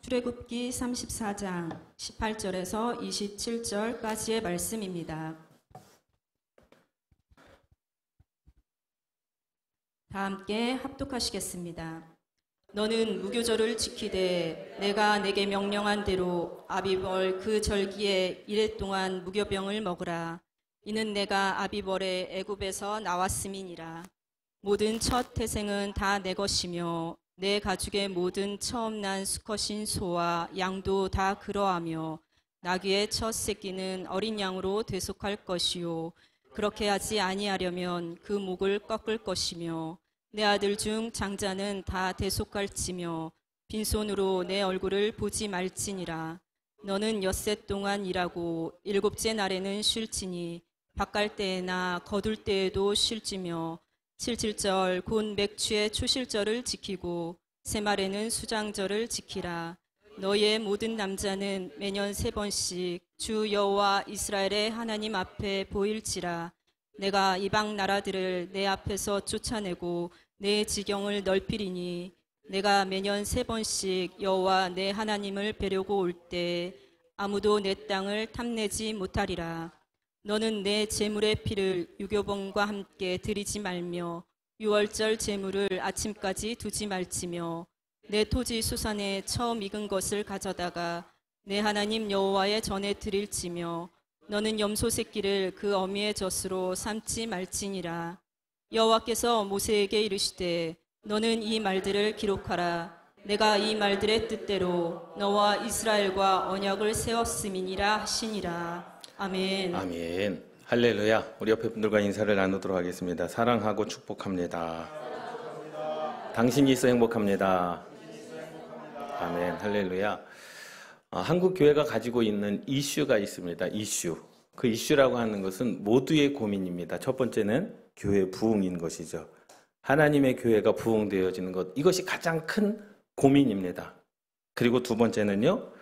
출애굽기 34장 18절에서 27절까지의 말씀입니다. 다 함께 합독하시겠습니다. 너는 무교절을 지키되 내가 내게 명령한 대로 아비벌 그 절기에 이래 동안 무교병을 먹으라. 이는 내가 아비벌에 애굽에서 나왔음이니라. 모든 첫 태생은 다 내 것이며 내 가축의 모든 처음 난 수컷인 소와 양도 다 그러하며 나귀의 첫 새끼는 어린 양으로 대속할 것이요 그렇게 하지 아니하려면 그 목을 꺾을 것이며 내 아들 중 장자는 다 대속할지며 빈손으로 내 얼굴을 보지 말지니라. 너는 엿새 동안 일하고 일곱째 날에는 쉴지니 밭갈 때에나 거둘 때에도 쉴지며 77절 곧 맥추의 초실절을 지키고 새말에는 수장절을 지키라. 너희의 모든 남자는 매년 3번씩 주 여호와 이스라엘의 하나님 앞에 보일지라. 내가 이방 나라들을 내 앞에서 쫓아내고 내 지경을 넓히리니 내가 매년 3번씩 여호와 내 하나님을 뵈려고 올 때 아무도 내 땅을 탐내지 못하리라. 너는 내 제물의 피를 유교봉과 함께 드리지 말며 유월절 제물을 아침까지 두지 말지며 내 토지 수산에 처음 익은 것을 가져다가 내 하나님 여호와의 전에 드릴지며 너는 염소 새끼를 그 어미의 젖으로 삼지 말지니라. 여호와께서 모세에게 이르시되 너는 이 말들을 기록하라. 내가 이 말들의 뜻대로 너와 이스라엘과 언약을 세웠음이니라 하시니라. 아멘. 아멘. 할렐루야. 우리 옆에 분들과 인사를 나누도록 하겠습니다. 사랑하고 축복합니다. 당신이 있어 행복합니다. 아멘. 할렐루야. 한국 교회가 가지고 있는 이슈가 있습니다. 이슈. 그 이슈라고 하는 것은 모두의 고민입니다. 첫 번째는 교회 부흥인 것이죠. 하나님의 교회가 부흥되어지는 것. 이것이 가장 큰 고민입니다. 그리고 두 번째는요.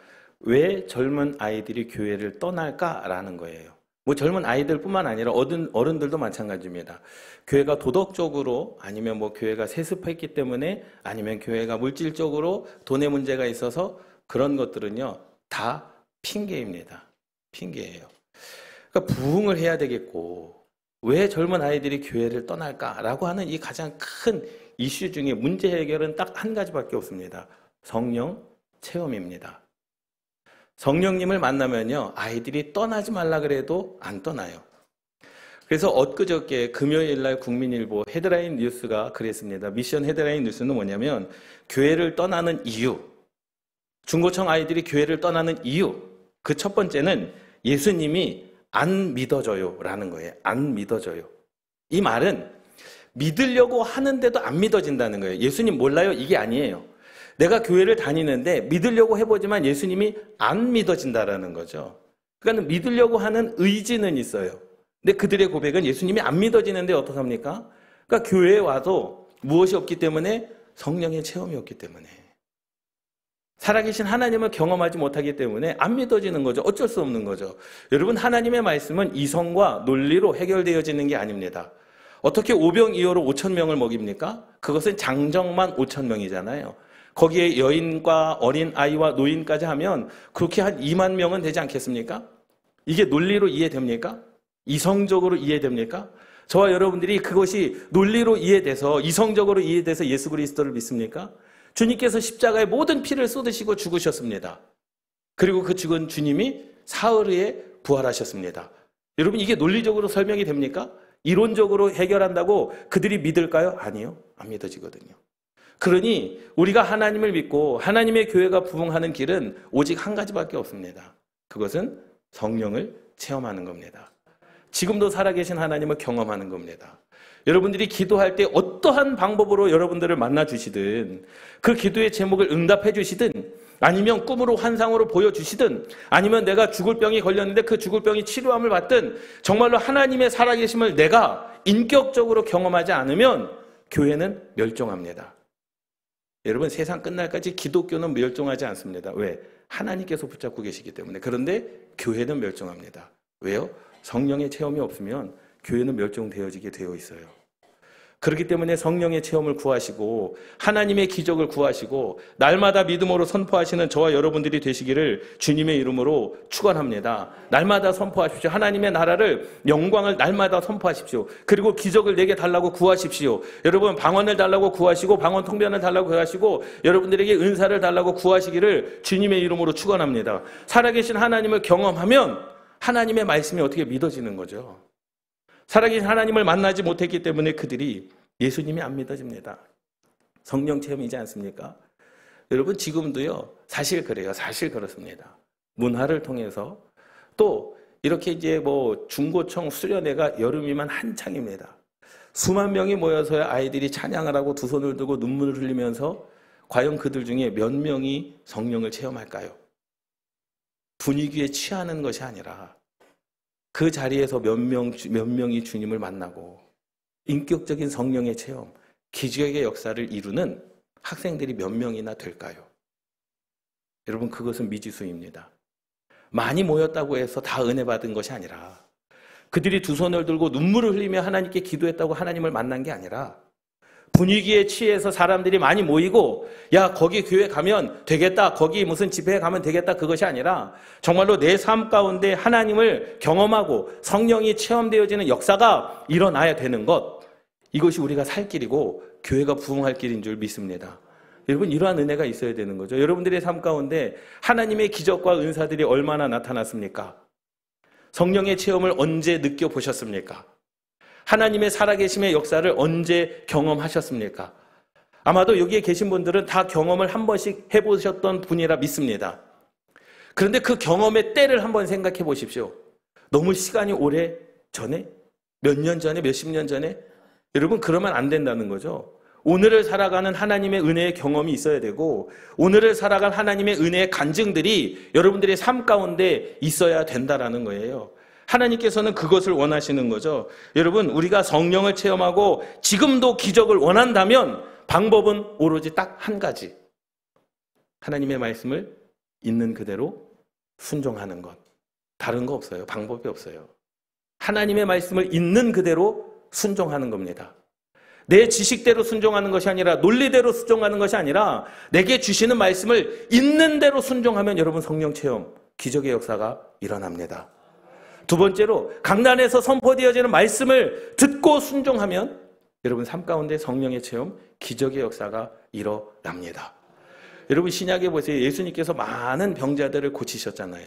왜 젊은 아이들이 교회를 떠날까라는 거예요. 뭐 젊은 아이들뿐만 아니라 어른들도 마찬가지입니다. 교회가 도덕적으로 아니면 뭐 교회가 세습했기 때문에 아니면 교회가 물질적으로 돈의 문제가 있어서 그런 것들은요 다 핑계입니다. 핑계예요. 그러니까 부흥을 해야 되겠고 왜 젊은 아이들이 교회를 떠날까라고 하는 이 가장 큰 이슈 중에 문제 해결은 딱 한 가지밖에 없습니다. 성령 체험입니다. 성령님을 만나면요 아이들이 떠나지 말라 그래도 안 떠나요. 그래서 엊그저께 금요일날 국민일보 헤드라인 뉴스가 그랬습니다. 미션 헤드라인 뉴스는 뭐냐면 교회를 떠나는 이유, 중고청 아이들이 교회를 떠나는 이유, 그 첫 번째는 예수님이 안 믿어져요 라는 거예요. 안 믿어져요. 이 말은 믿으려고 하는데도 안 믿어진다는 거예요. 예수님 몰라요? 이게 아니에요. 내가 교회를 다니는데 믿으려고 해보지만 예수님이 안 믿어진다라는 거죠. 그러니까 믿으려고 하는 의지는 있어요. 근데 그들의 고백은 예수님이 안 믿어지는데 어떡합니까? 그러니까 교회에 와도 무엇이 없기 때문에? 성령의 체험이 없기 때문에. 살아계신 하나님을 경험하지 못하기 때문에 안 믿어지는 거죠. 어쩔 수 없는 거죠. 여러분 하나님의 말씀은 이성과 논리로 해결되어지는 게 아닙니다. 어떻게 오병이어로 5,000명을 먹입니까? 그것은 장정만 5,000명이잖아요. 거기에 여인과 어린 아이와 노인까지 하면 그렇게 한 2만 명은 되지 않겠습니까? 이게 논리로 이해됩니까? 이성적으로 이해됩니까? 저와 여러분들이 그것이 논리로 이해돼서 이성적으로 이해돼서 예수 그리스도를 믿습니까? 주님께서 십자가에 모든 피를 쏟으시고 죽으셨습니다. 그리고 그 죽은 주님이 사흘 후에 부활하셨습니다. 여러분 이게 논리적으로 설명이 됩니까? 이론적으로 해결한다고 그들이 믿을까요? 아니요. 안 믿어지거든요. 그러니 우리가 하나님을 믿고 하나님의 교회가 부흥하는 길은 오직 한 가지밖에 없습니다. 그것은 성령을 체험하는 겁니다. 지금도 살아계신 하나님을 경험하는 겁니다. 여러분들이 기도할 때 어떠한 방법으로 여러분들을 만나주시든 그 기도의 제목을 응답해 주시든 아니면 꿈으로 환상으로 보여주시든 아니면 내가 죽을 병이 걸렸는데 그 죽을 병이 치료함을 받든 정말로 하나님의 살아계심을 내가 인격적으로 경험하지 않으면 교회는 멸종합니다. 여러분 세상 끝날까지 기독교는 멸종하지 않습니다. 왜? 하나님께서 붙잡고 계시기 때문에. 그런데 교회는 멸종합니다. 왜요? 성령의 체험이 없으면 교회는 멸종되어지게 되어 있어요. 그렇기 때문에 성령의 체험을 구하시고 하나님의 기적을 구하시고 날마다 믿음으로 선포하시는 저와 여러분들이 되시기를 주님의 이름으로 축원합니다. 날마다 선포하십시오. 하나님의 나라를, 영광을 날마다 선포하십시오. 그리고 기적을 내게 달라고 구하십시오. 여러분, 방언을 달라고 구하시고 방언 통변을 달라고 구하시고 여러분들에게 은사를 달라고 구하시기를 주님의 이름으로 축원합니다. 살아계신 하나님을 경험하면 하나님의 말씀이 어떻게 믿어지는 거죠. 살아계신 하나님을 만나지 못했기 때문에 그들이 예수님이 안 믿어집니다. 성령 체험이지 않습니까? 여러분, 지금도요, 사실 그래요. 사실 그렇습니다. 문화를 통해서 또 이렇게 이제 중고청 수련회가 여름이면 한창입니다. 수만 명이 모여서야 아이들이 찬양을 하고 두 손을 들고 눈물을 흘리면서 과연 그들 중에 몇 명이 성령을 체험할까요? 분위기에 취하는 것이 아니라 그 자리에서 몇 명이 주님을 만나고 인격적인 성령의 체험, 기적의 역사를 이루는 학생들이 몇 명이나 될까요? 여러분, 그것은 미지수입니다. 많이 모였다고 해서 다 은혜 받은 것이 아니라 그들이 두 손을 들고 눈물을 흘리며 하나님께 기도했다고 하나님을 만난 게 아니라 분위기에 취해서 사람들이 많이 모이고 야, 거기 교회 가면 되겠다, 거기 무슨 집회에 가면 되겠다, 그것이 아니라 정말로 내 삶 가운데 하나님을 경험하고 성령이 체험되어지는 역사가 일어나야 되는 것, 이것이 우리가 살 길이고 교회가 부흥할 길인 줄 믿습니다. 여러분, 이러한 은혜가 있어야 되는 거죠. 여러분들의 삶 가운데 하나님의 기적과 은사들이 얼마나 나타났습니까? 성령의 체험을 언제 느껴보셨습니까? 하나님의 살아계심의 역사를 언제 경험하셨습니까? 아마도 여기에 계신 분들은 다 경험을 한 번씩 해보셨던 분이라 믿습니다. 그런데 그 경험의 때를 한번 생각해 보십시오. 너무 시간이 오래 전에? 몇 년 전에? 몇십 년 전에? 여러분, 그러면 안 된다는 거죠. 오늘을 살아가는 하나님의 은혜의 경험이 있어야 되고 오늘을 살아갈 하나님의 은혜의 간증들이 여러분들의 삶 가운데 있어야 된다라는 거예요. 하나님께서는 그것을 원하시는 거죠. 여러분, 우리가 성령을 체험하고 지금도 기적을 원한다면 방법은 오로지 딱 한 가지. 하나님의 말씀을 있는 그대로 순종하는 것. 다른 거 없어요. 방법이 없어요. 하나님의 말씀을 있는 그대로 순종하는 겁니다. 내 지식대로 순종하는 것이 아니라 논리대로 순종하는 것이 아니라 내게 주시는 말씀을 있는 대로 순종하면 여러분, 성령 체험, 기적의 역사가 일어납니다. 두 번째로, 강단에서 선포되어지는 말씀을 듣고 순종하면 여러분, 삶 가운데 성령의 체험, 기적의 역사가 일어납니다. 여러분, 신약에 보세요. 예수님께서 많은 병자들을 고치셨잖아요.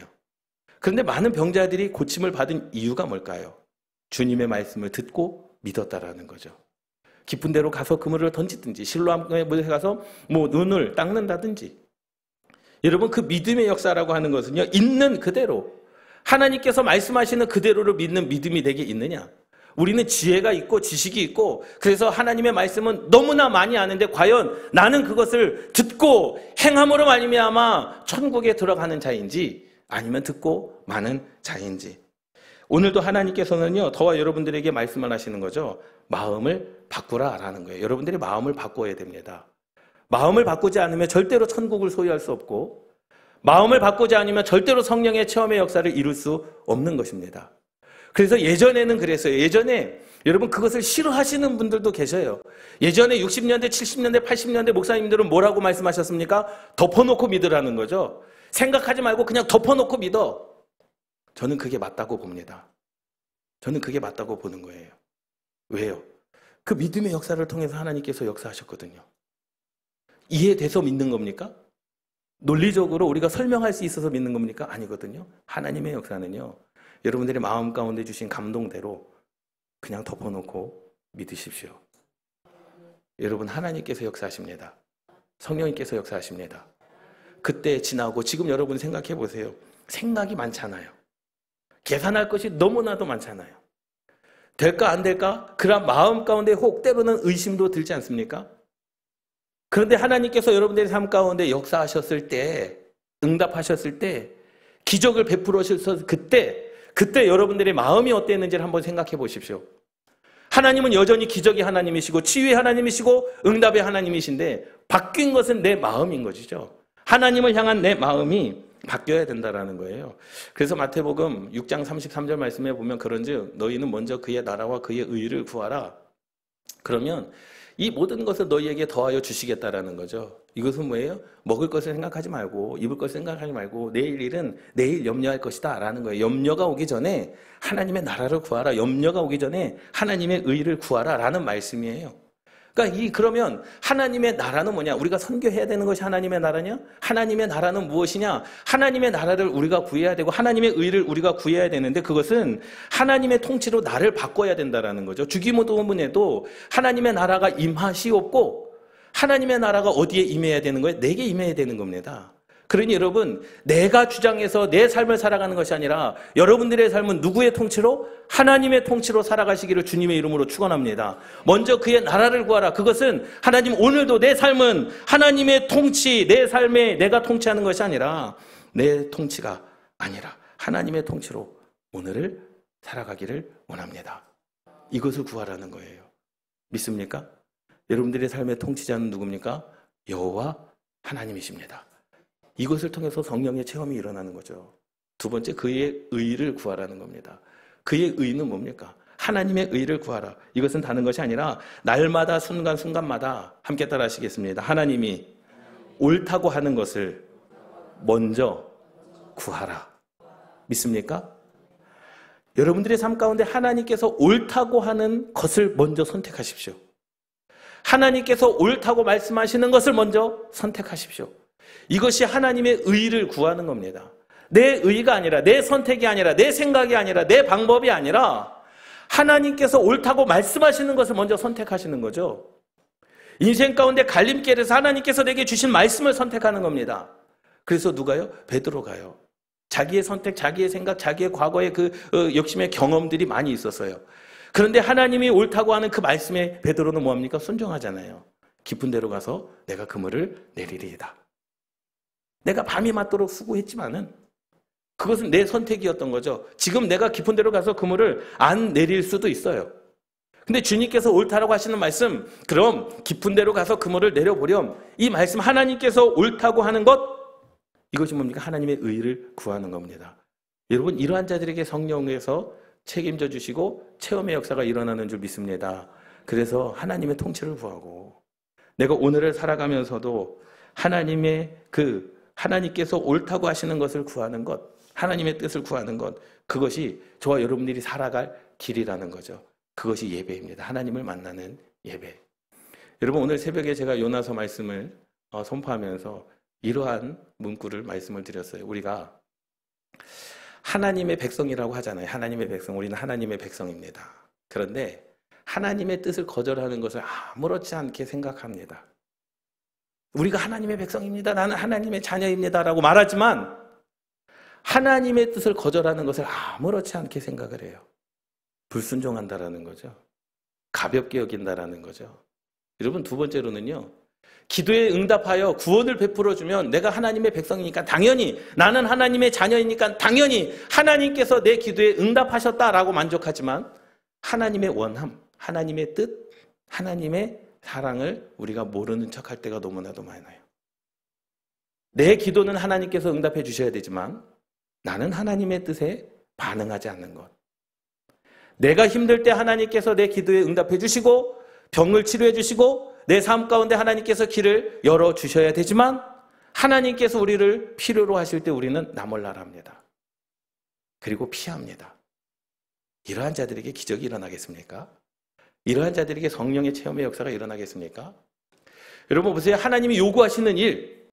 그런데 많은 병자들이 고침을 받은 이유가 뭘까요? 주님의 말씀을 듣고 믿었다라는 거죠. 깊은 데로 가서 그물을 던지든지 실로암에 가서 눈을 닦는다든지. 여러분, 그 믿음의 역사라고 하는 것은요, 있는 그대로 하나님께서 말씀하시는 그대로를 믿는 믿음이 내게 있느냐? 우리는 지혜가 있고 지식이 있고 그래서 하나님의 말씀은 너무나 많이 아는데 과연 나는 그것을 듣고 행함으로 말미암아 천국에 들어가는 자인지 아니면 듣고 마는 자인지. 오늘도 하나님께서는요, 저와 여러분들에게 말씀을 하시는 거죠. 마음을 바꾸라라는 거예요. 여러분들이 마음을 바꿔야 됩니다. 마음을 바꾸지 않으면 절대로 천국을 소유할 수 없고 마음을 바꾸지 않으면 절대로 성령의 체험의 역사를 이룰 수 없는 것입니다. 그래서 예전에는 그랬어요. 예전에 여러분, 그것을 싫어하시는 분들도 계셔요. 예전에 60년대, 70년대, 80년대 목사님들은 뭐라고 말씀하셨습니까? 덮어놓고 믿으라는 거죠. 생각하지 말고 그냥 덮어놓고 믿어. 저는 그게 맞다고 봅니다. 저는 그게 맞다고 보는 거예요. 왜요? 그 믿음의 역사를 통해서 하나님께서 역사하셨거든요. 이해돼서 믿는 겁니까? 논리적으로 우리가 설명할 수 있어서 믿는 겁니까? 아니거든요. 하나님의 역사는요, 여러분들의 마음 가운데 주신 감동대로 그냥 덮어놓고 믿으십시오. 여러분, 하나님께서 역사하십니다. 성령님께서 역사하십니다. 그때 지나고 지금 여러분 생각해 보세요. 생각이 많잖아요. 계산할 것이 너무나도 많잖아요. 될까 안 될까? 그런 마음 가운데 혹 때로는 의심도 들지 않습니까? 그런데 하나님께서 여러분들의 삶 가운데 역사하셨을 때, 응답하셨을 때, 기적을 베풀으셔서 그때 여러분들의 마음이 어땠는지를 한번 생각해 보십시오. 하나님은 여전히 기적의 하나님이시고 치유의 하나님이시고 응답의 하나님이신데 바뀐 것은 내 마음인 것이죠. 하나님을 향한 내 마음이 바뀌어야 된다라는 거예요. 그래서 마태복음 6장 33절 말씀에 보면 그런즉 너희는 먼저 그의 나라와 그의 의를 구하라. 그러면 이 모든 것을 너희에게 더하여 주시겠다라는 거죠. 이것은 뭐예요? 먹을 것을 생각하지 말고 입을 것을 생각하지 말고 내일 일은 내일 염려할 것이다 라는 거예요. 염려가 오기 전에 하나님의 나라를 구하라. 염려가 오기 전에 하나님의 의를 구하라 라는 말씀이에요. 그러니까 그러면 하나님의 나라는 뭐냐? 우리가 선교해야 되는 것이 하나님의 나라냐? 하나님의 나라는 무엇이냐? 하나님의 나라를 우리가 구해야 되고 하나님의 의를 우리가 구해야 되는데 그것은 하나님의 통치로 나를 바꿔야 된다라는 거죠. 주기도문에도 하나님의 나라가 임하시옵고 하나님의 나라가 어디에 임해야 되는 거예요? 내게 임해야 되는 겁니다. 그러니 여러분, 내가 주장해서 내 삶을 살아가는 것이 아니라 여러분들의 삶은 누구의 통치로? 하나님의 통치로 살아가시기를 주님의 이름으로 축원합니다. 먼저 그의 나라를 구하라. 그것은 하나님 오늘도 내 삶은 하나님의 통치, 내 삶에 내가 통치하는 것이 아니라 내 통치가 아니라 하나님의 통치로 오늘을 살아가기를 원합니다. 이것을 구하라는 거예요. 믿습니까? 여러분들의 삶의 통치자는 누굽니까? 여호와 하나님이십니다. 이것을 통해서 성령의 체험이 일어나는 거죠. 두 번째, 그의 의를 구하라는 겁니다. 그의 의는 뭡니까? 하나님의 의를 구하라. 이것은 다른 것이 아니라 날마다 순간순간마다 함께 따라 하시겠습니다. 하나님이 옳다고 하는 것을 먼저 구하라. 믿습니까? 여러분들의 삶 가운데 하나님께서 옳다고 하는 것을 먼저 선택하십시오. 하나님께서 옳다고 말씀하시는 것을 먼저 선택하십시오. 이것이 하나님의 의를 구하는 겁니다. 내 의가 아니라, 내 선택이 아니라, 내 생각이 아니라, 내 방법이 아니라 하나님께서 옳다고 말씀하시는 것을 먼저 선택하시는 거죠. 인생 가운데 갈림길에서 하나님께서 내게 주신 말씀을 선택하는 겁니다. 그래서 누가요? 베드로가요. 자기의 선택, 자기의 생각, 자기의 과거의 그 욕심의 경험들이 많이 있었어요. 그런데 하나님이 옳다고 하는 그 말씀에 베드로는 뭐합니까? 순종하잖아요. 깊은 데로 가서 내가 그물을 내리리이다. 내가 밤이 맞도록 수고했지만은 그것은 내 선택이었던 거죠. 지금 내가 깊은 데로 가서 그물을 안 내릴 수도 있어요. 근데 주님께서 옳다라고 하시는 말씀, 그럼 깊은 데로 가서 그물을 내려보렴. 이 말씀 하나님께서 옳다고 하는 것, 이것이 뭡니까? 하나님의 의를 구하는 겁니다. 여러분, 이러한 자들에게 성령에서 책임져 주시고 체험의 역사가 일어나는 줄 믿습니다. 그래서 하나님의 통치를 구하고 내가 오늘을 살아가면서도 하나님께서 옳다고 하시는 것을 구하는 것, 하나님의 뜻을 구하는 것, 그것이 저와 여러분들이 살아갈 길이라는 거죠. 그것이 예배입니다. 하나님을 만나는 예배. 여러분, 오늘 새벽에 제가 요나서 말씀을 선포하면서 이러한 문구를 말씀을 드렸어요. 우리가 하나님의 백성이라고 하잖아요. 하나님의 백성, 우리는 하나님의 백성입니다. 그런데 하나님의 뜻을 거절하는 것을 아무렇지 않게 생각합니다. 우리가 하나님의 백성입니다. 나는 하나님의 자녀입니다라고 말하지만 하나님의 뜻을 거절하는 것을 아무렇지 않게 생각을 해요. 불순종한다라는 거죠. 가볍게 여긴다라는 거죠. 여러분, 두 번째로는요. 기도에 응답하여 구원을 베풀어주면 내가 하나님의 백성이니까 당연히, 나는 하나님의 자녀이니까 당연히 하나님께서 내 기도에 응답하셨다라고 만족하지만 하나님의 원함, 하나님의 뜻, 하나님의 사랑을 우리가 모르는 척할 때가 너무나도 많아요. 내 기도는 하나님께서 응답해 주셔야 되지만 나는 하나님의 뜻에 반응하지 않는 것. 내가 힘들 때 하나님께서 내 기도에 응답해 주시고 병을 치료해 주시고 내 삶 가운데 하나님께서 길을 열어주셔야 되지만 하나님께서 우리를 필요로 하실 때 우리는 나몰라라합니다. 그리고 피합니다. 이러한 자들에게 기적이 일어나겠습니까? 이러한 자들에게 성령의 체험의 역사가 일어나겠습니까? 여러분 보세요. 하나님이 요구하시는 일,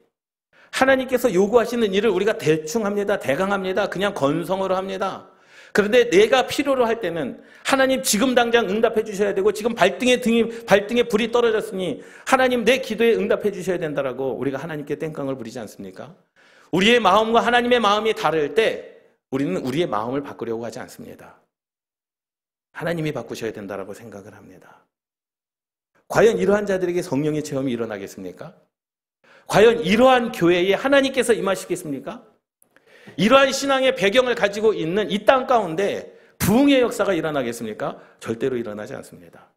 하나님께서 요구하시는 일을 우리가 대충 합니다. 대강합니다. 그냥 건성으로 합니다. 그런데 내가 필요로 할 때는 하나님 지금 당장 응답해 주셔야 되고 지금 발등에 불이 떨어졌으니 하나님 내 기도에 응답해 주셔야 된다라고 우리가 하나님께 땡깡을 부리지 않습니까? 우리의 마음과 하나님의 마음이 다를 때 우리는 우리의 마음을 바꾸려고 하지 않습니다. 하나님이 바꾸셔야 된다라고 생각을 합니다. 과연 이러한 자들에게 성령의 체험이 일어나겠습니까? 과연 이러한 교회에 하나님께서 임하시겠습니까? 이러한 신앙의 배경을 가지고 있는 이 땅 가운데 부흥의 역사가 일어나겠습니까? 절대로 일어나지 않습니다.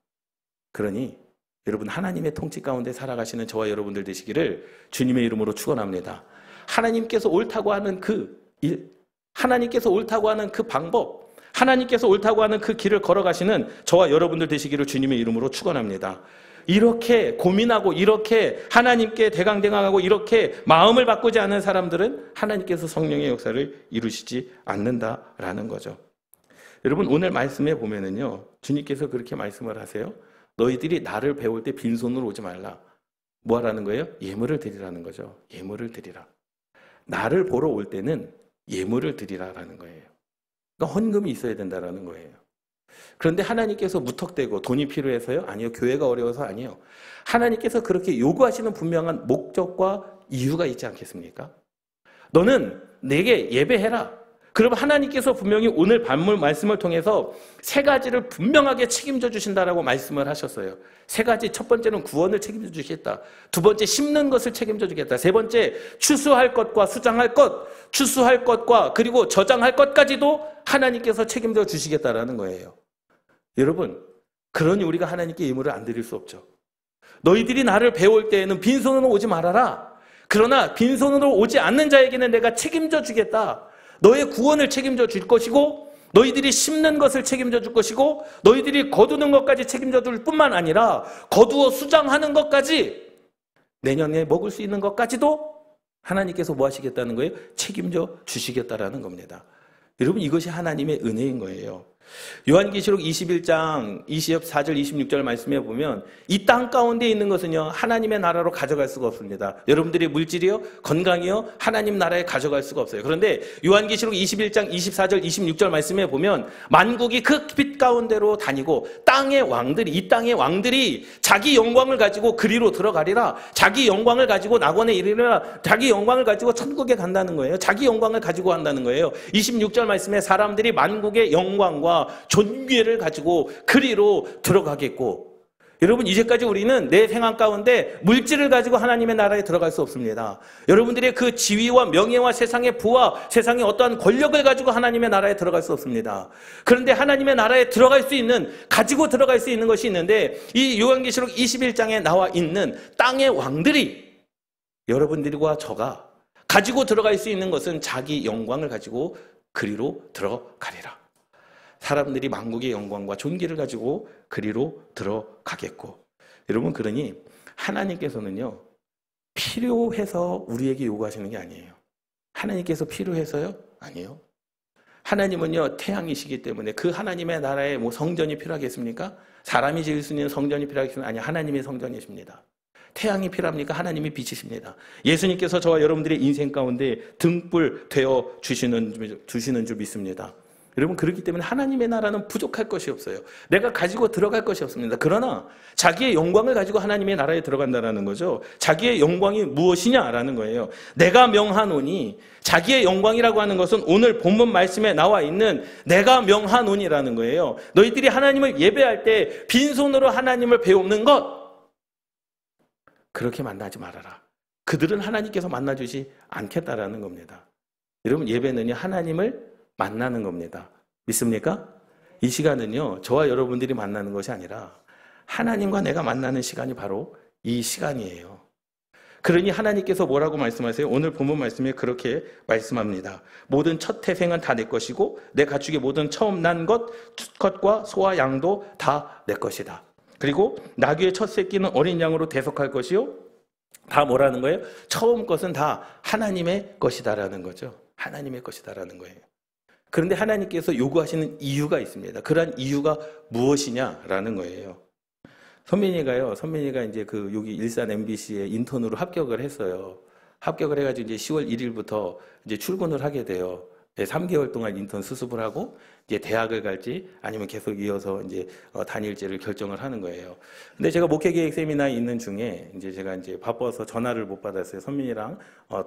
그러니 여러분 하나님의 통치 가운데 살아가시는 저와 여러분들 되시기를 주님의 이름으로 축원합니다. 하나님께서 옳다고 하는 그 일, 하나님께서 옳다고 하는 그 방법, 하나님께서 옳다고 하는 그 길을 걸어가시는 저와 여러분들 되시기를 주님의 이름으로 축원합니다. 이렇게 고민하고 이렇게 하나님께 대강대강하고 이렇게 마음을 바꾸지 않은 사람들은 하나님께서 성령의 역사를 이루시지 않는다라는 거죠. 여러분 오늘 말씀에 보면은요, 주님께서 그렇게 말씀을 하세요. 너희들이 나를 배울 때 빈손으로 오지 말라. 뭐 하라는 거예요? 예물을 드리라는 거죠. 예물을 드리라. 나를 보러 올 때는 예물을 드리라라는 거예요. 그러니까 헌금이 있어야 된다라는 거예요. 그런데 하나님께서 무턱대고 돈이 필요해서요? 아니요. 교회가 어려워서 아니요. 하나님께서 그렇게 요구하시는 분명한 목적과 이유가 있지 않겠습니까? 너는 내게 예배해라. 그럼 하나님께서 분명히 오늘 반문 말씀을 통해서 세 가지를 분명하게 책임져 주신다라고 말씀을 하셨어요. 세 가지, 첫 번째는 구원을 책임져 주시겠다. 두 번째, 심는 것을 책임져 주겠다. 세 번째, 추수할 것과 수장할 것, 추수할 것과 그리고 저장할 것까지도 하나님께서 책임져 주시겠다라는 거예요. 여러분, 그러니 우리가 하나님께 예물을 안 드릴 수 없죠. 너희들이 나를 배울 때에는 빈손으로 오지 말아라. 그러나 빈손으로 오지 않는 자에게는 내가 책임져 주겠다. 너의 구원을 책임져 줄 것이고 너희들이 심는 것을 책임져 줄 것이고 너희들이 거두는 것까지 책임져 줄 뿐만 아니라 거두어 수장하는 것까지 내년에 먹을 수 있는 것까지도 하나님께서 뭐 하시겠다는 거예요? 책임져 주시겠다라는 겁니다. 여러분 이것이 하나님의 은혜인 거예요. 요한계시록 21장 24절 26절 말씀해 보면 이 땅 가운데 있는 것은요 하나님의 나라로 가져갈 수가 없습니다. 여러분들의 물질이요 건강이요 하나님 나라에 가져갈 수가 없어요. 그런데 요한계시록 21장 24절 26절 말씀해 보면 만국이 그 빛 가운데로 다니고 땅의 왕들이 이 땅의 왕들이 자기 영광을 가지고 그리로 들어가리라. 자기 영광을 가지고 낙원에 이르리라. 자기 영광을 가지고 천국에 간다는 거예요. 자기 영광을 가지고 간다는 거예요. 26절 말씀에 사람들이 만국의 영광과 존귀를 가지고 그리로 들어가겠고 여러분 이제까지 우리는 내 생활 가운데 물질을 가지고 하나님의 나라에 들어갈 수 없습니다. 여러분들의 그 지위와 명예와 세상의 부와 세상의 어떠한 권력을 가지고 하나님의 나라에 들어갈 수 없습니다. 그런데 하나님의 나라에 들어갈 수 있는 가지고 들어갈 수 있는 것이 있는데 이 요한계시록 21장에 나와 있는 땅의 왕들이 여러분들과 저가 가지고 들어갈 수 있는 것은 자기 영광을 가지고 그리로 들어가리라. 사람들이 만국의 영광과 존귀를 가지고 그리로 들어가겠고 여러분 그러니 하나님께서는요 필요해서 우리에게 요구하시는 게 아니에요. 하나님께서 필요해서요? 아니에요. 하나님은요 태양이시기 때문에 그 하나님의 나라에 뭐 성전이 필요하겠습니까? 사람이 지을 수 있는 성전이 필요하겠습니까? 아니 하나님의 성전이십니다. 태양이 필요합니까? 하나님이 빛이십니다. 예수님께서 저와 여러분들의 인생 가운데 등불 되어 주시는 줄 믿습니다. 여러분 그렇기 때문에 하나님의 나라는 부족할 것이 없어요. 내가 가지고 들어갈 것이 없습니다. 그러나 자기의 영광을 가지고 하나님의 나라에 들어간다는 거죠. 자기의 영광이 무엇이냐라는 거예요. 내가 명하노니 자기의 영광이라고 하는 것은 오늘 본문 말씀에 나와 있는 내가 명하노니라는 거예요. 너희들이 하나님을 예배할 때 빈손으로 하나님을 배우는 것 그렇게 만나지 말아라. 그들은 하나님께서 만나주지 않겠다라는 겁니다. 여러분 예배는요 하나님을 만나는 겁니다. 믿습니까? 이 시간은요 저와 여러분들이 만나는 것이 아니라 하나님과 내가 만나는 시간이 바로 이 시간이에요. 그러니 하나님께서 뭐라고 말씀하세요? 오늘 본문 말씀에 그렇게 말씀합니다. 모든 첫 태생은 다 내 것이고 내 가축의 모든 처음 난 것, 수컷과 소와 양도 다 내 것이다. 그리고 나귀의 첫 새끼는 어린 양으로 대속할 것이요. 다 뭐라는 거예요? 처음 것은 다 하나님의 것이다라는 거죠. 하나님의 것이다라는 거예요. 그런데 하나님께서 요구하시는 이유가 있습니다. 그러한 이유가 무엇이냐라는 거예요. 선민이가 이제 그 여기 일산 MBC에 인턴으로 합격을 했어요. 합격을 해가지고 이제 10월 1일부터 이제 출근을 하게 돼요. 3개월 동안 인턴 수습을 하고 이제 대학을 갈지 아니면 계속 이어서 이제 다닐지를 결정을 하는 거예요. 근데 제가 목회계획 세미나에 있는 중에 이제 제가 이제 바빠서 전화를 못 받았어요. 선민이랑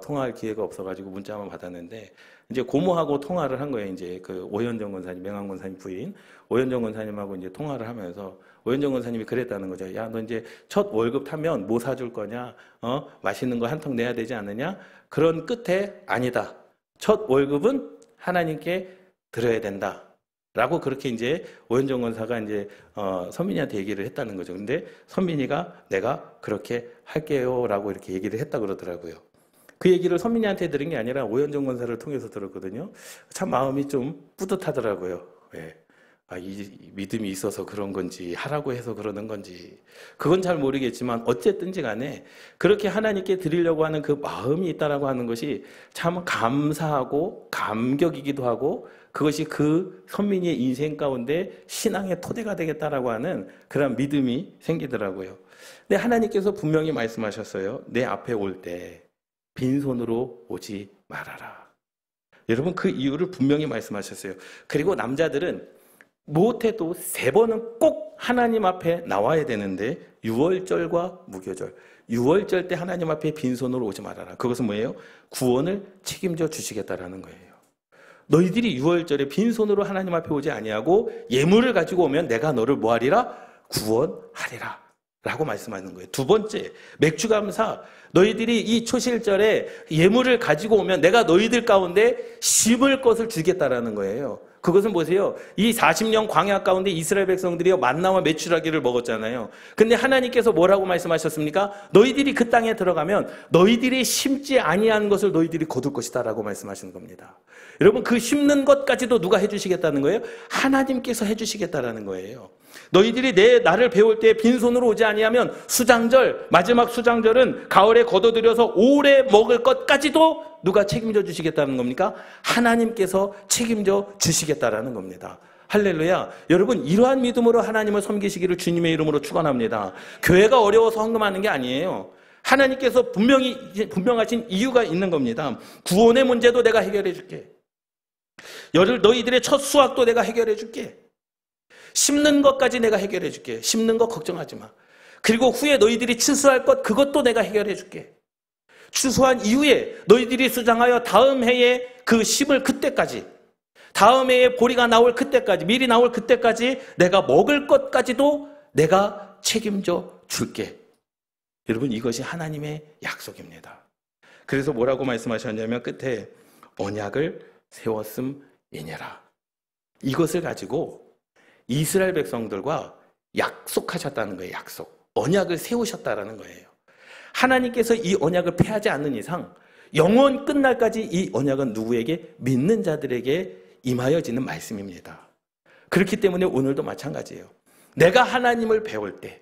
통화할 기회가 없어가지고 문자만 받았는데 이제 고모하고 통화를 한 거예요. 이제 그 오현정 권사님, 맹한 권사님 부인 오현정 권사님하고 이제 통화를 하면서 오현정 권사님이 그랬다는 거죠. 야, 너 이제 첫 월급 타면 뭐 사줄 거냐? 맛있는 거 한 통 내야 되지 않느냐? 그런 끝에 아니다. 첫 월급은 하나님께 드려야 된다. 라고 그렇게 이제 오현정 권사가 이제 선민이한테 얘기를 했다는 거죠. 근데 선민이가 내가 그렇게 할게요. 라고 이렇게 얘기를 했다 그러더라고요. 그 얘기를 선민이한테 들은 게 아니라 오현정 권사를 통해서 들었거든요. 참 마음이 좀 뿌듯하더라고요. 왜? 이 믿음이 있어서 그런 건지 하라고 해서 그러는 건지 그건 잘 모르겠지만 어쨌든지 간에 그렇게 하나님께 드리려고 하는 그 마음이 있다라고 하는 것이 참 감사하고 감격이기도 하고 그것이 그 선민이의 인생 가운데 신앙의 토대가 되겠다라고 하는 그런 믿음이 생기더라고요. 근데 하나님께서 분명히 말씀하셨어요. 내 앞에 올 때 빈손으로 오지 말아라. 여러분 그 이유를 분명히 말씀하셨어요. 그리고 남자들은 못해도 3번은 꼭 하나님 앞에 나와야 되는데 유월절과 무교절, 유월절 때 하나님 앞에 빈손으로 오지 말아라. 그것은 뭐예요? 구원을 책임져 주시겠다라는 거예요. 너희들이 유월절에 빈손으로 하나님 앞에 오지 아니하고 예물을 가지고 오면 내가 너를 뭐하리라? 구원하리라 라고 말씀하는 거예요. 두 번째, 맥주감사. 너희들이 이 초실절에 예물을 가지고 오면 내가 너희들 가운데 심을 것을 주겠다라는 거예요. 그것은 보세요. 이 40년 광야 가운데 이스라엘 백성들이 만나와 메추라기를 먹었잖아요. 근데 하나님께서 뭐라고 말씀하셨습니까? 너희들이 그 땅에 들어가면 너희들이 심지 아니한 것을 너희들이 거둘 것이다 라고 말씀하시는 겁니다. 여러분 그 심는 것까지도 누가 해주시겠다는 거예요? 하나님께서 해주시겠다라는 거예요. 너희들이 나를 배울 때 빈손으로 오지 아니하면 수장절, 마지막 수장절은 가을에 걷어들여서 오래 먹을 것까지도 누가 책임져 주시겠다는 겁니까? 하나님께서 책임져 주시겠다라는 겁니다. 할렐루야. 여러분 이러한 믿음으로 하나님을 섬기시기를 주님의 이름으로 축원합니다. 교회가 어려워서 헌금하는 게 아니에요. 하나님께서 분명하신 이유가 있는 겁니다. 구원의 문제도 내가 해결해 줄게. 너희들의 첫 수확도 내가 해결해 줄게. 심는 것까지 내가 해결해 줄게. 심는 거 걱정하지 마. 그리고 후에 너희들이 추수할 것 그것도 내가 해결해 줄게. 추수한 이후에 너희들이 수장하여 다음 해에 그 심을 그때까지, 다음 해에 보리가 나올 그때까지, 밀이 나올 그때까지 내가 먹을 것까지도 내가 책임져 줄게. 여러분 이것이 하나님의 약속입니다. 그래서 뭐라고 말씀하셨냐면 끝에 언약을 세웠음이니라. 이것을 가지고 이스라엘 백성들과 약속하셨다는 거예요. 약속. 언약을 세우셨다라는 거예요. 하나님께서 이 언약을 폐하지 않는 이상 영원 끝날까지 이 언약은 누구에게? 믿는 자들에게 임하여지는 말씀입니다. 그렇기 때문에 오늘도 마찬가지예요. 내가 하나님을 배울 때,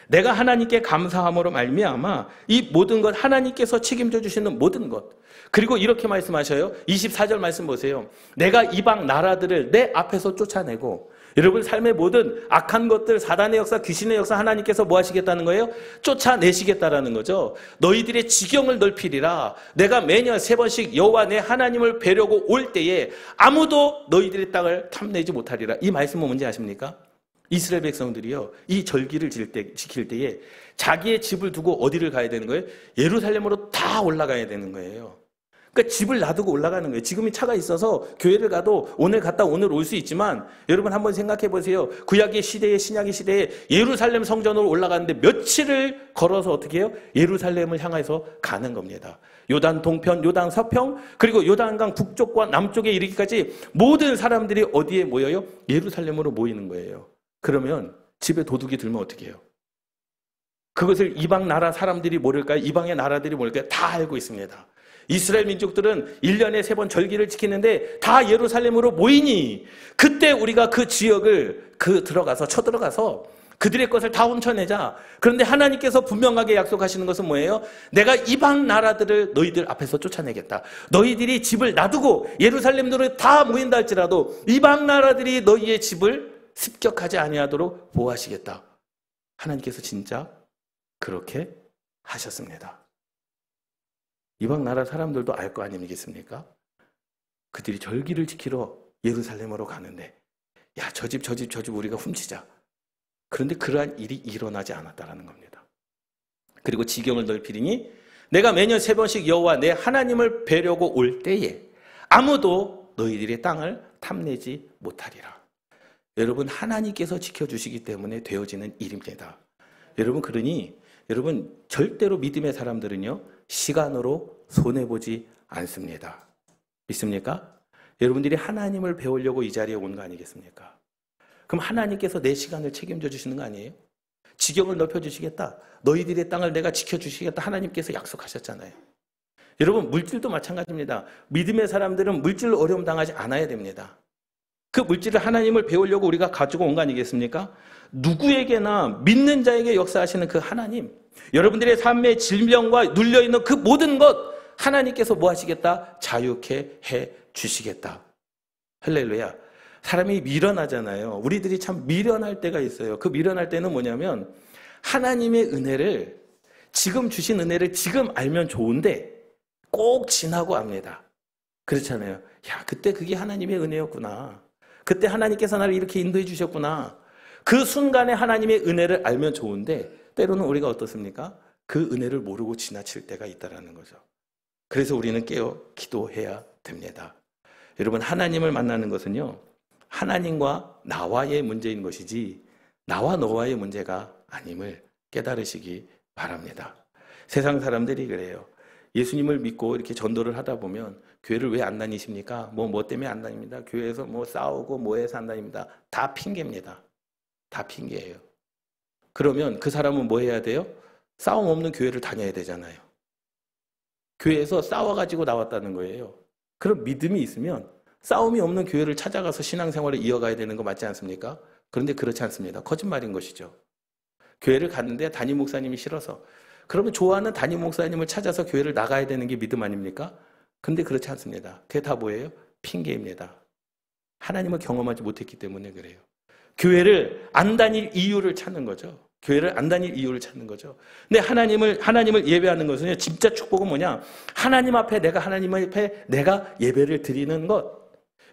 내가 하나님께 감사함으로 말미암아 이 모든 것 하나님께서 책임져 주시는 모든 것. 그리고 이렇게 말씀하셔요. 24절 말씀 보세요. 내가 이방 나라들을 내 앞에서 쫓아내고, 여러분 삶의 모든 악한 것들, 사단의 역사, 귀신의 역사 하나님께서 뭐 하시겠다는 거예요? 쫓아내시겠다라는 거죠. 너희들의 지경을 넓히리라. 내가 매년 3번씩 여호와 내 하나님을 뵈려고 올 때에 아무도 너희들의 땅을 탐내지 못하리라. 이 말씀은 뭔지 아십니까? 이스라엘 백성들이요, 이 절기를 지킬 때에 자기의 집을 두고 어디를 가야 되는 거예요? 예루살렘으로 다 올라가야 되는 거예요. 그러니까 집을 놔두고 올라가는 거예요. 지금이 차가 있어서 교회를 가도 오늘 갔다 오늘 올 수 있지만, 여러분 한번 생각해 보세요. 구약의 시대에, 신약의 시대에 예루살렘 성전으로 올라가는데 며칠을 걸어서 어떻게 해요? 예루살렘을 향해서 가는 겁니다. 요단 동편, 요단 서편, 그리고 요단강 북쪽과 남쪽에 이르기까지 모든 사람들이 어디에 모여요? 예루살렘으로 모이는 거예요. 그러면 집에 도둑이 들면 어떻게 해요? 그것을 이방 나라 사람들이 모를까요? 이방의 나라들이 모를까요? 다 알고 있습니다. 이스라엘 민족들은 1년에 3번 절기를 지키는데 다 예루살렘으로 모이니 그때 우리가 그 지역을 쳐들어가서 그들의 것을 다 훔쳐내자. 그런데 하나님께서 분명하게 약속하시는 것은 뭐예요? 내가 이방 나라들을 너희들 앞에서 쫓아내겠다. 너희들이 집을 놔두고 예루살렘으로 다 모인다 할지라도 이방 나라들이 너희의 집을 습격하지 아니하도록 보호하시겠다. 하나님께서 진짜 그렇게 하셨습니다. 이방 나라 사람들도 알 거 아니겠습니까? 그들이 절기를 지키러 예루살렘으로 가는데, 야, 저 집 우리가 훔치자. 그런데 그러한 일이 일어나지 않았다라는 겁니다. 그리고 지경을 넓히리니 내가 매년 3번씩 여호와 내 하나님을 뵈려고 올 때에 아무도 너희들의 땅을 탐내지 못하리라. 여러분 하나님께서 지켜주시기 때문에 되어지는 일입니다. 여러분 그러니 여러분 절대로 믿음의 사람들은요 시간으로 손해보지 않습니다. 믿습니까? 여러분들이 하나님을 배우려고 이 자리에 온 거 아니겠습니까? 그럼 하나님께서 내 시간을 책임져 주시는 거 아니에요? 지경을 넓혀주시겠다. 너희들의 땅을 내가 지켜주시겠다. 하나님께서 약속하셨잖아요. 여러분 물질도 마찬가지입니다. 믿음의 사람들은 물질로 어려움 당하지 않아야 됩니다. 그 물질을 하나님을 배우려고 우리가 가지고 온 거 아니겠습니까? 누구에게나 믿는 자에게 역사하시는 그 하나님, 여러분들의 삶의 질병과 눌려있는 그 모든 것 하나님께서 뭐 하시겠다? 자유케 해 주시겠다. 할렐루야. 사람이 미련하잖아요. 우리들이 참 미련할 때가 있어요. 그 미련할 때는 뭐냐면 하나님의 은혜를, 지금 주신 은혜를 지금 알면 좋은데 꼭 지나고 압니다. 그렇잖아요. 야, 그때 그게 하나님의 은혜였구나. 그때 하나님께서 나를 이렇게 인도해 주셨구나. 그 순간에 하나님의 은혜를 알면 좋은데 때로는 우리가 어떻습니까? 그 은혜를 모르고 지나칠 때가 있다는 거죠. 그래서 우리는 깨어 기도해야 됩니다. 여러분, 하나님을 만나는 것은요, 하나님과 나와의 문제인 것이지 나와 너와의 문제가 아님을 깨달으시기 바랍니다. 세상 사람들이 그래요. 예수님을 믿고 이렇게 전도를 하다 보면 교회를 왜 안 다니십니까? 뭐 때문에 안 다닙니다. 교회에서 뭐 싸우고 뭐해서 안 다닙니다. 다 핑계입니다. 다 핑계예요. 그러면 그 사람은 뭐 해야 돼요? 싸움 없는 교회를 다녀야 되잖아요. 교회에서 싸워가지고 나왔다는 거예요. 그럼 믿음이 있으면 싸움이 없는 교회를 찾아가서 신앙생활을 이어가야 되는 거 맞지 않습니까? 그런데 그렇지 않습니다. 거짓말인 것이죠. 교회를 갔는데 담임 목사님이 싫어서, 그러면 좋아하는 담임 목사님을 찾아서 교회를 나가야 되는 게 믿음 아닙니까? 근데 그렇지 않습니다. 그게 다 뭐예요? 핑계입니다. 하나님을 경험하지 못했기 때문에 그래요. 교회를 안 다닐 이유를 찾는 거죠. 교회를 안 다닐 이유를 찾는 거죠. 근데 하나님을 예배하는 것은 진짜 축복은 뭐냐? 하나님 앞에 내가 예배를 드리는 것.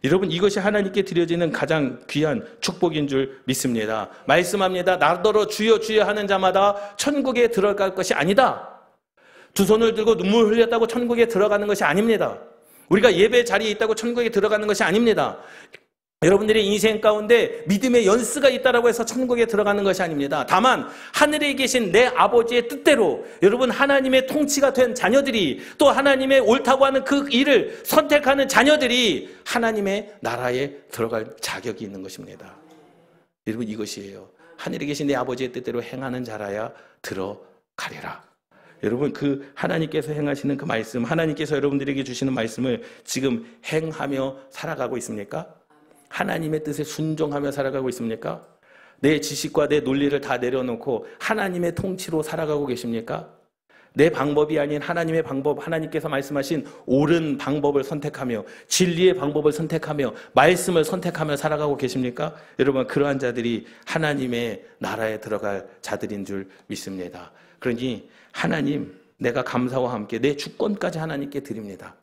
여러분, 이것이 하나님께 드려지는 가장 귀한 축복인 줄 믿습니다. 말씀합니다. 나더러 주여 주여 하는 자마다 천국에 들어갈 것이 아니다. 두 손을 들고 눈물 흘렸다고 천국에 들어가는 것이 아닙니다. 우리가 예배 자리에 있다고 천국에 들어가는 것이 아닙니다. 여러분들의 인생 가운데 믿음의 연수가 있다고 해서 천국에 들어가는 것이 아닙니다. 다만 하늘에 계신 내 아버지의 뜻대로 여러분 하나님의 통치가 된 자녀들이, 또 하나님의 옳다고 하는 그 일을 선택하는 자녀들이 하나님의 나라에 들어갈 자격이 있는 것입니다. 여러분, 이것이에요. 하늘에 계신 내 아버지의 뜻대로 행하는 자라야 들어가리라. 여러분, 그 하나님께서 행하시는 그 말씀, 하나님께서 여러분들에게 주시는 말씀을 지금 행하며 살아가고 있습니까? 하나님의 뜻에 순종하며 살아가고 있습니까? 내 지식과 내 논리를 다 내려놓고 하나님의 통치로 살아가고 계십니까? 내 방법이 아닌 하나님의 방법, 하나님께서 말씀하신 옳은 방법을 선택하며 진리의 방법을 선택하며 말씀을 선택하며 살아가고 계십니까? 여러분, 그러한 자들이 하나님의 나라에 들어갈 자들인 줄 믿습니다. 그러니 하나님, 내가 감사와 함께 내 주권까지 하나님께 드립니다.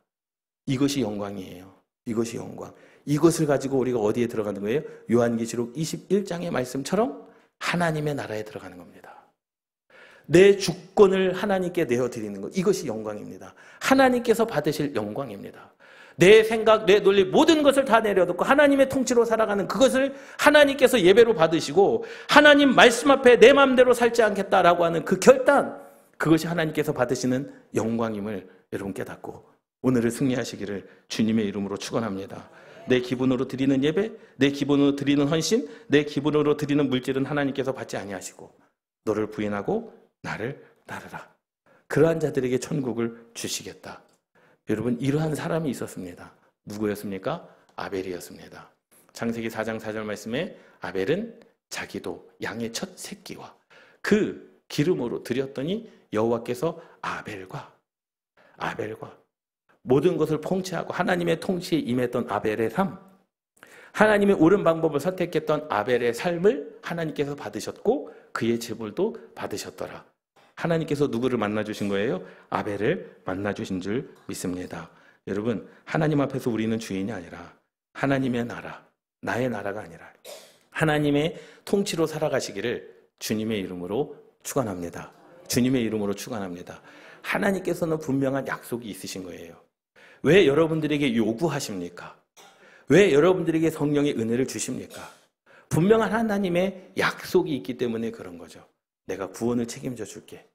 이것이 영광이에요. 이것이 영광. 이것을 가지고 우리가 어디에 들어가는 거예요? 요한계시록 21장의 말씀처럼 하나님의 나라에 들어가는 겁니다. 내 주권을 하나님께 내어드리는 것, 이것이 영광입니다. 하나님께서 받으실 영광입니다. 내 생각, 내 논리, 모든 것을 다 내려놓고 하나님의 통치로 살아가는 그것을 하나님께서 예배로 받으시고, 하나님 말씀 앞에 내 마음대로 살지 않겠다라고 하는 그 결단, 그것이 하나님께서 받으시는 영광임을 여러분 깨닫고 오늘을 승리하시기를 주님의 이름으로 축원합니다. 내 기분으로 드리는 예배, 내 기분으로 드리는 헌신, 내 기분으로 드리는 물질은 하나님께서 받지 아니하시고 너를 부인하고 나를 따르라. 그러한 자들에게 천국을 주시겠다. 여러분, 이러한 사람이 있었습니다. 누구였습니까? 아벨이었습니다. 창세기 4장 4절 말씀에 아벨은 자기도 양의 첫 새끼와 그 기름으로 드렸더니 여호와께서 아벨과 모든 것을 통치하고 하나님의 통치에 임했던 아벨의 삶, 하나님의 옳은 방법을 선택했던 아벨의 삶을 하나님께서 받으셨고 그의 제물도 받으셨더라. 하나님께서 누구를 만나주신 거예요? 아벨을 만나주신 줄 믿습니다. 여러분, 하나님 앞에서 우리는 주인이 아니라 하나님의 나라, 나의 나라가 아니라 하나님의 통치로 살아가시기를 주님의 이름으로 축원합니다. 주님의 이름으로 축원합니다. 하나님께서는 분명한 약속이 있으신 거예요. 왜 여러분들에게 요구하십니까? 왜 여러분들에게 성령의 은혜를 주십니까? 분명한 하나님의 약속이 있기 때문에 그런 거죠. 내가 구원을 책임져 줄게.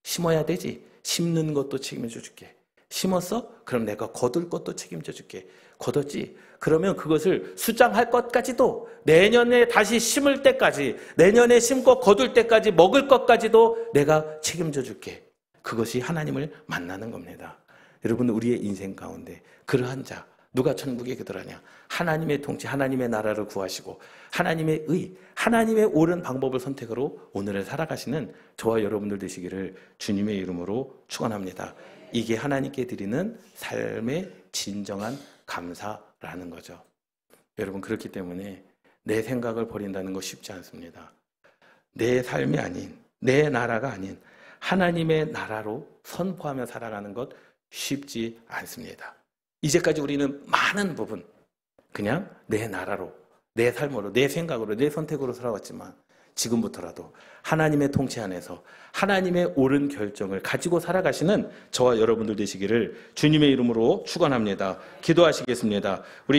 심어야 되지. 심는 것도 책임져 줄게. 심었어? 그럼 내가 거둘 것도 책임져 줄게. 거뒀지? 그러면 그것을 수장할 것까지도, 내년에 다시 심을 때까지, 내년에 심고 거둘 때까지 먹을 것까지도 내가 책임져 줄게. 그것이 하나님을 만나는 겁니다. 여러분, 우리의 인생 가운데 그러한 자, 누가 천국에 들어가냐? 하나님의 통치, 하나님의 나라를 구하시고 하나님의 의, 하나님의 옳은 방법을 선택으로 오늘을 살아가시는 저와 여러분들 되시기를 주님의 이름으로 축원합니다. 이게 하나님께 드리는 삶의 진정한 감사라는 거죠. 여러분, 그렇기 때문에 내 생각을 버린다는 거 쉽지 않습니다. 내 삶이 아닌, 내 나라가 아닌 하나님의 나라로 선포하며 살아가는 것 쉽지 않습니다. 이제까지 우리는 많은 부분 그냥 내 나라로, 내 삶으로, 내 생각으로, 내 선택으로 살아왔지만 지금부터라도 하나님의 통치 안에서 하나님의 옳은 결정을 가지고 살아가시는 저와 여러분들 되시기를 주님의 이름으로 축원합니다. 기도하시겠습니다. 우리